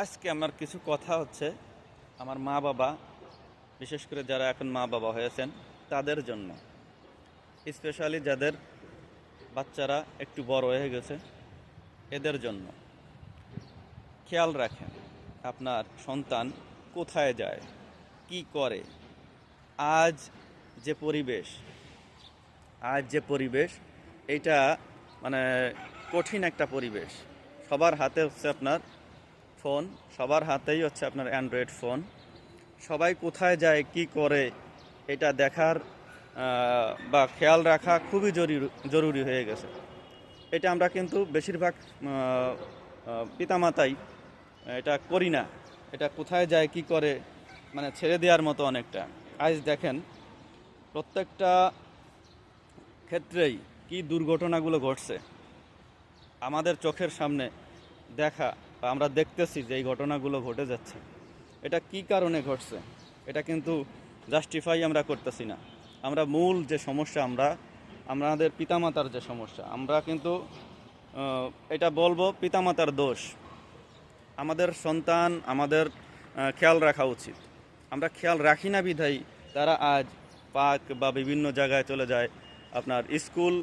আজকে আমার কিছু কথা হচ্ছে আমার মা বাবা, বিশেষ করে যারা এখন মা বাবা হয়েছেন তাদের জন্য, স্পেশালি যাদের বাচ্চারা একটু বড় হয়ে গেছে এদের জন্য। খেয়াল রাখেন আপনার সন্তান কোথায় যায়, কি করে। আজ যে পরিবেশ আজ যে পরিবেশ এটা মানে কঠিন একটা পরিবেশ। সবার হাতে হচ্ছে আপনার ফোন, সবার হাতেই হচ্ছে আপনার অ্যান্ড্রয়েড ফোন। সবাই কোথায় যায় কি করে এটা দেখার বা খেয়াল রাখা খুবই জরুরি হয়ে গেছে। এটা আমরা কিন্তু বেশিরভাগ পিতামাতাই এটা করি না। এটা কোথায় যায় কি করে মানে ছেড়ে দেওয়ার মতো অনেকটা। আজ দেখেন প্রত্যেকটা ক্ষেত্রেই কি দুর্ঘটনাগুলো ঘটছে আমাদের চোখের সামনে দেখা, বা আমরা দেখতেছি যে এই ঘটনাগুলো ঘটে যাচ্ছে। এটা কি কারণে ঘটছে এটা কিন্তু জাস্টিফাই আমরা করতেছি না। আমরা মূল যে সমস্যা, আমাদের পিতামাতার যে সমস্যা, আমরা কিন্তু এটা বলবো পিতামাতার দোষ। আমাদের সন্তান আমাদের খেয়াল রাখা উচিত। আমরা খেয়াল রাখি না বিধায় তারা আজ পার্ক বা বিভিন্ন জায়গায় চলে যায়। আপনার স্কুল,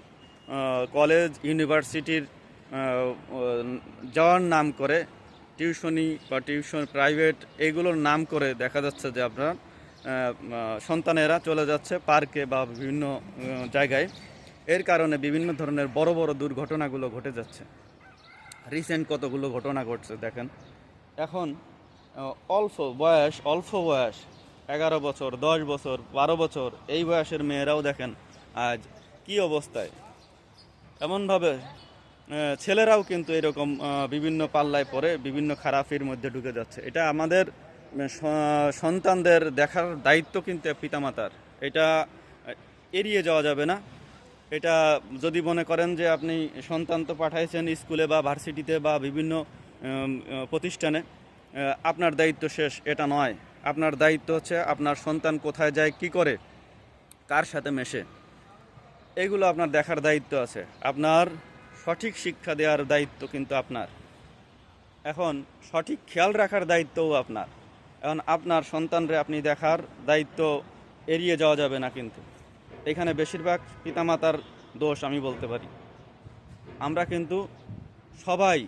কলেজ, ইউনিভার্সিটির যাওয়ার নাম করে, টিউশনি বা টিউশন প্রাইভেট এইগুলোর নাম করে দেখা যাচ্ছে যে আপনার সন্তানেরা চলে যাচ্ছে পার্কে বা বিভিন্ন জায়গায়। এর কারণে বিভিন্ন ধরনের বড় বড় দুর্ঘটনাগুলো ঘটে যাচ্ছে। রিসেন্ট কতগুলো ঘটনা ঘটছে দেখেন। এখন অল্প বয়স 11 বছর, 10 বছর, 12 বছর এই বয়সের মেয়েরাও দেখেন আজ কি অবস্থায়। এমনভাবে ছেলেরাও কিন্তু এরকম বিভিন্ন পাল্লায় পড়ে বিভিন্ন খারাপির মধ্যে ঢুকে যাচ্ছে। এটা আমাদের সন্তানদের দেখার দায়িত্ব কিন্তু পিতামাতার। এটা এড়িয়ে যাওয়া যাবে না। এটা যদি মনে করেন যে আপনি সন্তান তো পাঠাইছেন স্কুলে বা ভার্সিটিতে বা বিভিন্ন প্রতিষ্ঠানে, আপনার দায়িত্ব শেষ, এটা নয়। আপনার দায়িত্ব হচ্ছে আপনার সন্তান কোথায় যায় কি করে, কার সাথে মেশে, এগুলো আপনার দেখার দায়িত্ব আছে। আপনার সঠিক শিক্ষা দেওয়ার দায়িত্ব কিন্তু আপনার। এখন সঠিক খেয়াল রাখার দায়িত্বও আপনার। এখন আপনার সন্তানরে আপনি দেখার দায়িত্ব এড়িয়ে যাওয়া যাবে না কিন্তু। এখানে বেশিরভাগ পিতামাতার দোষ আমি বলতে পারি। আমরা কিন্তু সবাই,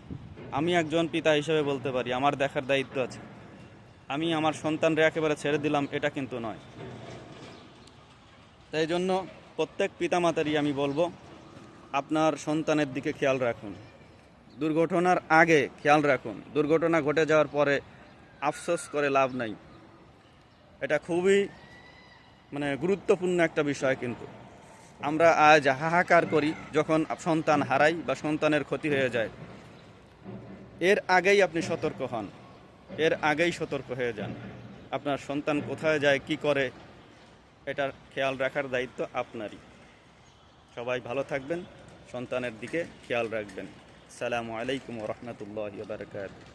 আমি একজন পিতা হিসেবে বলতে পারি আমার দেখার দায়িত্ব আছে। আমি আমার সন্তানরে একেবারে ছেড়ে দিলাম এটা কিন্তু নয়। তাই জন্য প্রত্যেক পিতামাতারই আমি বলবো আপনার সন্তানের দিকে খেয়াল রাখুন। দুর্ঘটনার আগে খেয়াল রাখুন, দুর্ঘটনা ঘটে যাওয়ার পরে আফসোস করে লাভ নাই। এটা খুবই গুরুত্বপূর্ণ একটা বিষয়। কিন্তু আমরা আজ হাহাকার করি যখন সন্তান হারাই বা সন্তানের ক্ষতি হয়ে যায়। এর আগেই আপনি সতর্ক হন, এর আগেই সতর্ক হয়ে যান। আপনার সন্তান কোথায় যায় কি করে এটার খেয়াল রাখার দায়িত্ব আপনারই। সবাই ভালো থাকবেন, সন্তানের দিকে খেয়াল রাখবেন। আসসালামু আলাইকুম ওয়া রাহমাতুল্লাহি ওয়া বারাকাতুহু।